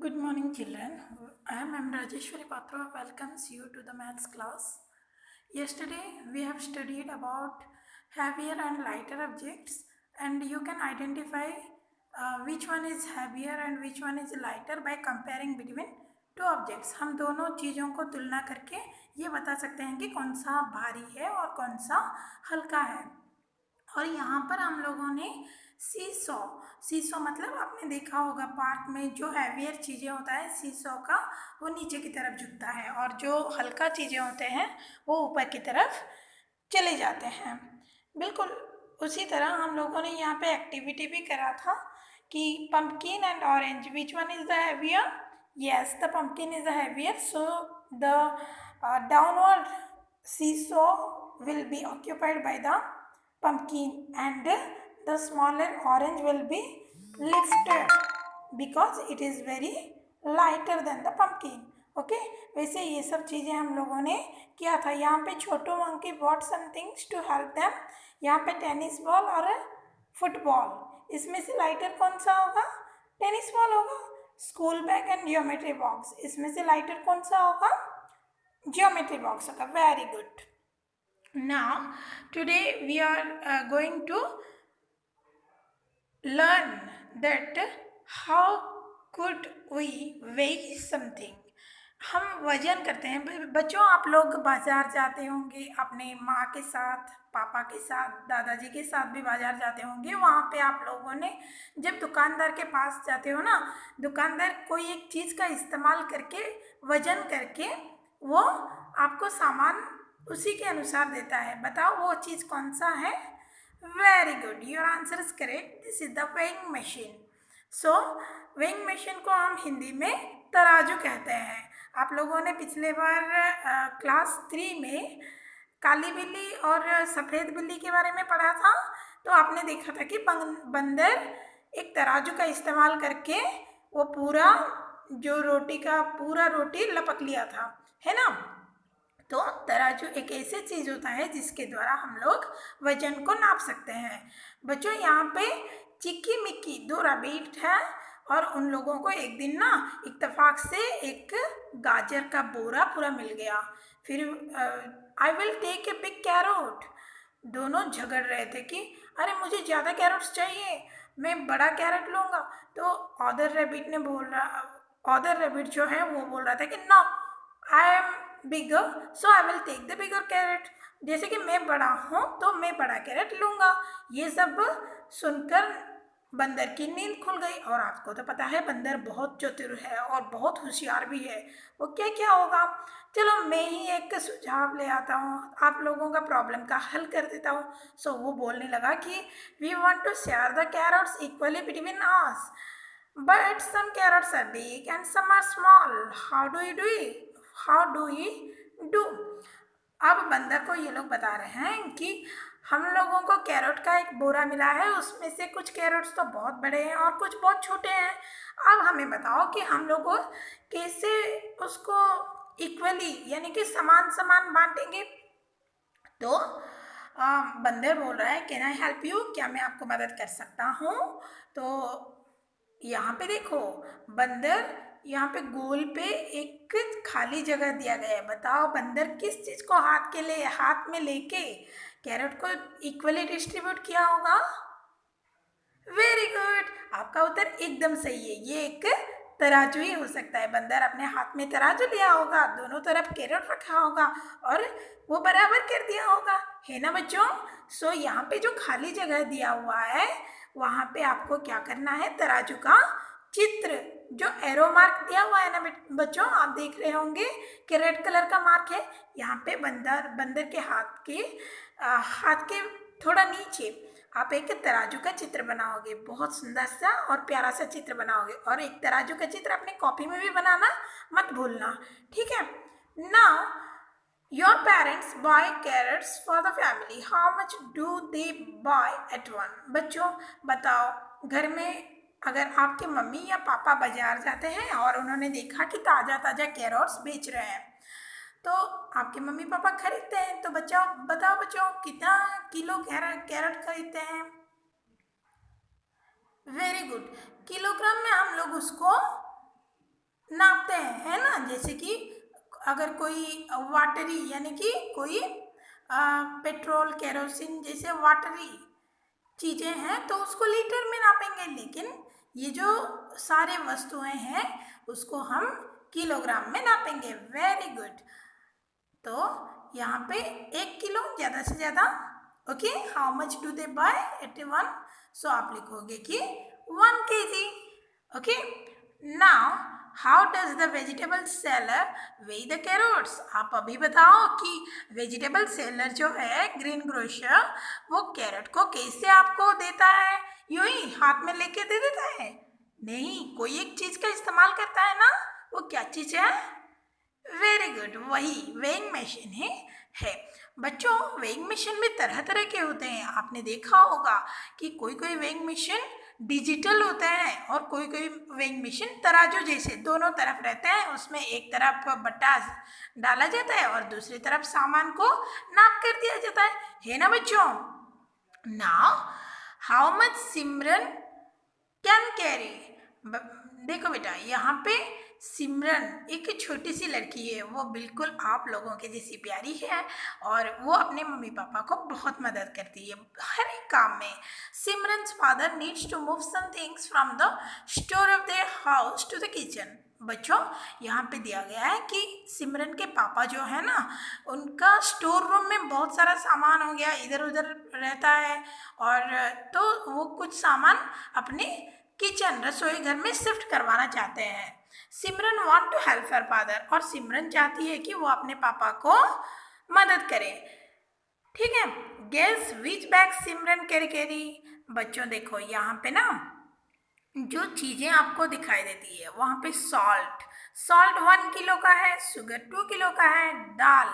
Good morning, children. I am M. Rajeshwari Patra welcomes you to the maths class. Yesterday, we have studied about heavier and lighter objects, and you can identify which one is heavier and which one is lighter by comparing between two objects. हम दोनों चीज़ों को तुलना करके ये बता सकते हैं कि कौन सा भारी है और कौन सा हल्का है। और यहाँ पर हम लोगों ने सीसॉ सीसॉ मतलब आपने देखा होगा पार्क में जो हैवियर चीज़ें होता है सीसॉ का वो नीचे की तरफ झुकता है और जो हल्का चीज़ें होते हैं वो ऊपर की तरफ चले जाते हैं। बिल्कुल उसी तरह हम लोगों ने यहाँ पे एक्टिविटी भी करा था कि pumpkin and orange which one is the heavier. Yes, the pumpkin is the heavier, so the downward seesaw will be occupied by the pumpkin and the smaller orange will be lifted because it is very lighter than the pumpkin. Okay वैसे ये सब चीज़ें हम लोगों ने किया था। यहाँ पे Chhotu monkey bought some things to help them. यहाँ पे टेनिस बॉल और फुटबॉल, इसमें से लाइटर कौन सा होगा? टेनिस बॉल होगा। School bag and geometry box, इसमें से लाइटर कौन सा होगा? जियोमेट्री बॉक्स होगा। Very good. Now, today we are going to learn that how could we weigh something. हम वजन करते हैं। बच्चों, आप लोग बाजार जाते होंगे अपने माँ के साथ, पापा के साथ, दादाजी के साथ भी बाजार जाते होंगे। वहाँ पे आप लोगों ने जब दुकानदार के पास जाते हो ना, दुकानदार कोई एक चीज़ का इस्तेमाल करके वजन करके वो आपको सामान उसी के अनुसार देता है। बताओ वो चीज़ कौन सा है? Very good, your answer is correct. This is the weighing machine. So weighing machine को हम हिंदी में तराजू कहते हैं। आप लोगों ने पिछले बार क्लास 3 में काली बिल्ली और सफ़ेद बिल्ली के बारे में पढ़ा था, तो आपने देखा था कि बंदर एक तराजू का इस्तेमाल करके वो पूरा जो रोटी का पूरा रोटी लपक लिया था, है ना। तो तराजू एक ऐसी चीज़ होता है जिसके द्वारा हम लोग वजन को नाप सकते हैं। बच्चों, यहाँ पे चिक्की मिक्की 2 रैबिट है और उन लोगों को एक दिन ना इत्तेफाक से एक गाजर का बोरा पूरा मिल गया। फिर I will take a big carrot, दोनों झगड़ रहे थे कि अरे मुझे ज़्यादा कैरोट्स चाहिए, मैं बड़ा कैरेट लूँगा। तो अदर रैबिट जो है वो बोल रहा था कि no, I am bigger so I will take the bigger carrot. जैसे कि मैं बड़ा हूँ तो मैं बड़ा कैरेट लूँगा। ये सब सुनकर बंदर की नींद खुल गई। और आपको तो पता है बंदर बहुत चतुर है और बहुत होशियार भी है। वो क्या क्या होगा, चलो मैं ही एक सुझाव ले आता हूँ, आप लोगों का प्रॉब्लम का हल कर देता हूँ। सो वो बोलने लगा कि we want to share the carrots equally between us, but some carrots are big and some are small. How do you do it? How do you do? अब बंदर को ये लोग बता रहे हैं कि हम लोगों को कैरेट का एक बोरा मिला है, उसमें से कुछ कैरेट्स तो बहुत बड़े हैं और कुछ बहुत छोटे हैं। अब हमें बताओ कि हम लोग कैसे उसको इक्वली यानी कि समान समान बांटेंगे। तो बंदर बोल रहा है कैन आई हेल्प यू, क्या मैं आपको मदद कर सकता हूँ? तो यहाँ पे देखो, बंदर यहाँ पे गोल पे एक खाली जगह दिया गया है। बताओ बंदर किस चीज़ को हाथ में लेके कैरेट को इक्वली डिस्ट्रीब्यूट किया होगा? वेरी गुड, आपका उत्तर एकदम सही है। ये एक तराजू ही हो सकता है। बंदर अपने हाथ में तराजू लिया होगा, दोनों तरफ कैरेट रखा होगा और वो बराबर कर दिया होगा, है ना बच्चों। सो यहाँ पे जो खाली जगह दिया हुआ है वहाँ पे आपको क्या करना है, तराजू का चित्र जो एरो मार्क दिया हुआ है ना बच्चों, आप देख रहे होंगे कि रेड कलर का मार्क है। यहाँ पे बंदर के हाथ के थोड़ा नीचे आप एक तराजू का चित्र बनाओगे, बहुत सुंदर सा और प्यारा सा चित्र बनाओगे। और एक तराजू का चित्र अपने कॉपी में भी बनाना मत भूलना, ठीक है। Now your parents buy carrots for the family, how much do they buy at one? बच्चों बताओ, घर में अगर आपके मम्मी या पापा बाजार जाते हैं और उन्होंने देखा कि ताज़ा ताज़ा कैरेट्स बेच रहे हैं तो आपके मम्मी पापा खरीदते हैं, तो बताओ बच्चों कितना किलो कैरेट खरीदते हैं? वेरी गुड, किलोग्राम में हम लोग उसको नापते हैं, है ना। जैसे कि अगर कोई वाटरी यानी कि कोई पेट्रोल केरोसिन जैसे वाटरी चीजें हैं तो उसको लीटर में नापेंगे, लेकिन ये जो सारे वस्तुएं हैं उसको हम किलोग्राम में नापेंगे। Very good. तो यहाँ पे 1 किलो ज़्यादा से ज़्यादा। Okay, how much do they buy 81, so आप लिखोगे कि 1 kg। Okay, now how does the vegetable seller weigh the carrots. आप अभी बताओ कि वेजिटेबल सेलर जो है ग्रीन ग्रोसर वो कैरेट को कैसे आपको देता है? यूं ही हाथ में लेके दे देता है? नहीं, कोई एक चीज का इस्तेमाल करता है ना। वो क्या चीज है? वेरी गुड, वही वेइंग मशीन ही है। बच्चों, वेइंग मशीन भी तरह तरह के होते हैं। आपने देखा होगा कि कोई कोई वेइंग मशीन डिजिटल होते हैं और कोई कोई वेइंग मशीन तराजू जैसे दोनों तरफ रहते हैं। उसमें एक तरफ बट्टा डाला जाता है और दूसरी तरफ सामान को नाप कर दिया जाता है ना बच्चों। Now how much Simran can carry. देखो बेटा, यहाँ पे सिमरन एक छोटी सी लड़की है, वो बिल्कुल आप लोगों के जैसी प्यारी है और वो अपने मम्मी पापा को बहुत मदद करती है हर एक काम में। Simran's father needs to move some things from the store of their house to the kitchen. बच्चों, यहाँ पे दिया गया है कि सिमरन के पापा जो है ना, उनका स्टोर रूम में बहुत सारा सामान हो गया, इधर उधर रहता है, और तो वो कुछ सामान अपने किचन रसोई घर में शिफ्ट करवाना चाहते हैं। Simran want to help her father, और सिमरन चाहती है कि वो अपने पापा को मदद करे। ठीक है, guess which bag Simran carry carry. बच्चों देखो, यहाँ पे ना जो चीजें आपको दिखाई देती है वहां पे सॉल्ट, सॉल्ट 1 किलो का है, शुगर 2 किलो का है, दाल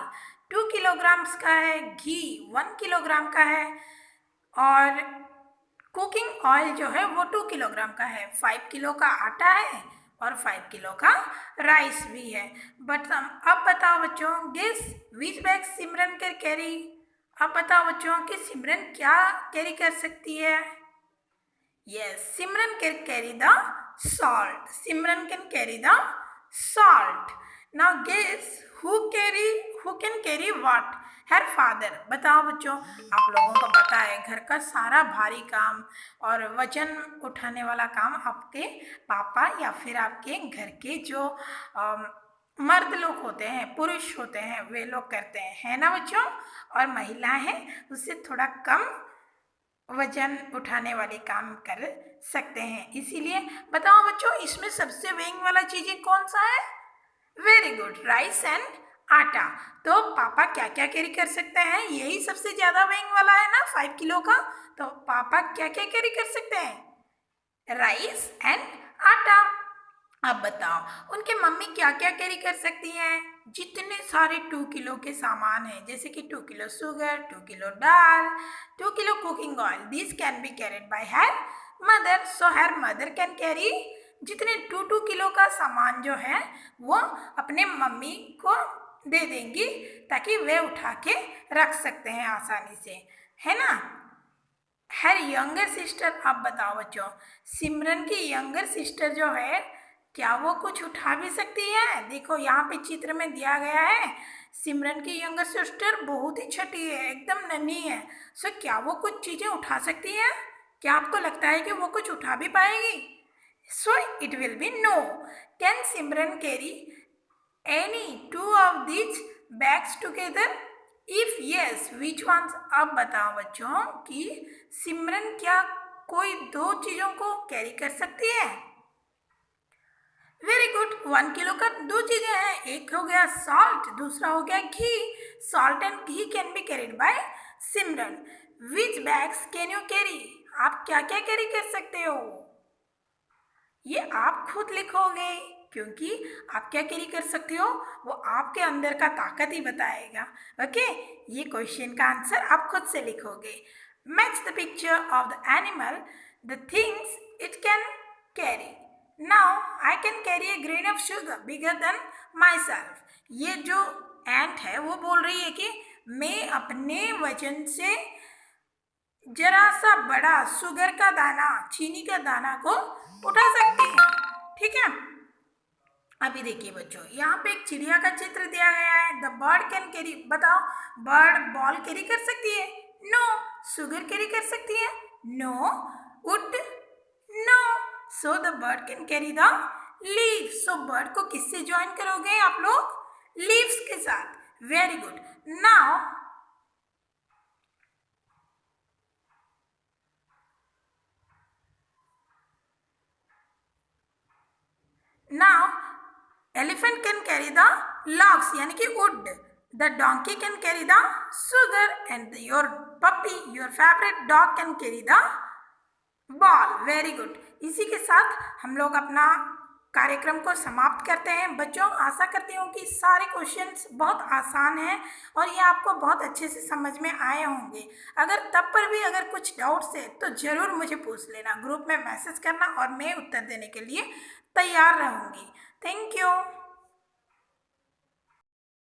2 किलोग्राम्स का है, घी 1 किलोग्राम का है, और कुकिंग ऑयल जो है वो 2 किलोग्राम का है। 5 किलो का आटा है और 5 किलो का राइस भी है। बट अब बताओ बच्चों, guess which bag Simran can carry. अब बताओ बच्चों कि सिमरन क्या कैरी कर सकती है? Yes, Simran can carry the salt. Simran can carry the salt. Now guess who can carry what? Her father. बताओ बच्चों, आप लोगों को पता है घर का सारा भारी काम और वजन उठाने वाला काम आपके पापा या फिर आपके घर के जो मर्द लोग होते हैं, पुरुष होते हैं, वे लोग करते हैं, है ना बच्चों। और महिलाएं हैं उससे थोड़ा कम वजन उठाने वाले काम कर सकते हैं। इसीलिए बताओ बच्चों, इसमें सबसे वेइंग वाला चीजें कौन सा है? वेरी गुड, राइस एंड आटा। तो पापा क्या क्या कैरी कर सकते हैं? यही सबसे ज्यादा वेइंग वाला है ना, 5 किलो का। तो पापा क्या क्या कैरी कर सकते हैं? राइस एंड आटा। अब बताओ उनके मम्मी क्या क्या कैरी कर सकती हैं? जितने सारे 2 किलो के सामान हैं, जैसे कि 2 kilo sugar, 2 kilo dal, 2 kilo cooking oil, this can be carried bye her mother. So her mother can carry जितने 2 किलो का सामान जो है वो अपने मम्मी को दे देंगी ताकि वे उठा के रख सकते हैं आसानी से, है ना। Her younger sister. अब बताओ बच्चों, सिमरन की यंगर सिस्टर जो है क्या वो कुछ उठा भी सकती है? देखो यहाँ पे चित्र में दिया गया है, सिमरन की यंगर सिस्टर बहुत ही छोटी है, एकदम नन्ही है। सो क्या वो कुछ चीजें उठा सकती है? क्या आपको लगता है कि वो कुछ उठा भी पाएगी? So it will be no. Can Simran carry any two of these bags together? If yes, which ones? अब बताओ बच्चों कि सिमरन क्या कोई दो चीजों को कैरी कर सकती है? वेरी गुड, 1 किलो का दो चीजें हैं, एक हो गया सॉल्ट, दूसरा हो गया घी। Salt and ghee can be carried by Simran. Which bags can you carry? आप क्या क्या कैरी कर सकते हो? ये आप खुद लिखोगे, क्योंकि आप क्या कैरी कर सकते हो वो आपके अंदर का ताकत ही बताएगा। ओके, ये क्वेश्चन का आंसर आप खुद से लिखोगे। Match the picture of the animal, the things it can carry. Now I can carry A grain of sugar bigger than my self. ये जो एंट है वो बोल रही है कि मैं अपने वजन से जरा सा बड़ा शुगर का दाना, चीनी का दाना को उठा सकती है। ठीक है, अभी देखिए बच्चों, यहाँ पे एक चिड़िया का चित्र दिया गया है। द बर्ड कैन कैरी, बताओ बर्ड बॉल कैरी कर सकती है? नो। शुगर कैरी कर सकती है? No. Wood? No. So the bird can carry the leave. सो बर्ड को किससे ज्वाइन करोगे आप लोग? लीव्स के साथ। Very good. Now now elephant can carry the logs यानी कि wood. The donkey can carry the sugar and your puppy, your favourite dog can carry the ball. Very good. इसी के साथ हम लोग अपना कार्यक्रम को समाप्त करते हैं। बच्चों, आशा करती हूँ कि सारे क्वेश्चंस बहुत आसान हैं और ये आपको बहुत अच्छे से समझ में आए होंगे। अगर तब पर भी अगर कुछ डाउट्स है तो ज़रूर मुझे पूछ लेना, ग्रुप में मैसेज करना और मैं उत्तर देने के लिए तैयार रहूँगी। Thank you.